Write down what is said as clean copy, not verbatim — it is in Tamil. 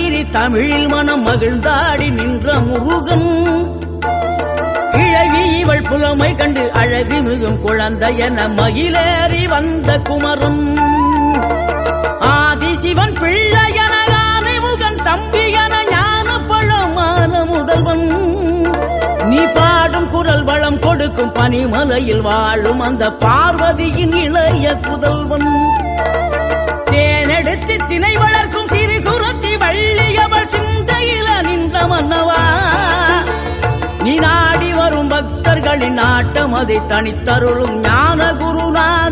அருணகிரி தமிழில் மனம் மகிழ்ந்தாடி நின்ற முருகன் கிழவி இவள் புலமை கண்டு அழகு மிகும் குழந்தை என மகிழேறி வந்த குமரன் ஆதிசிவன் பிள்ளையன ஆனைமுகன் தம்பியன ஞான பழமான முதல்வன் நீ பாடும் குரல் வளம் கொடுக்கும் பனிமலையில் வாழும் அந்த பார்வதியின் இளைய புதல்வன் தேனெடுத்து திணை வளர்க்கும் சிறுகுரத்தி வள்ளியவள் சிந்தையில நின்ற மன்னவா நீ நாடி வரும் பக்தர்களின் நாட்டம் அதை தனித்தருளும் ஞான குருநாத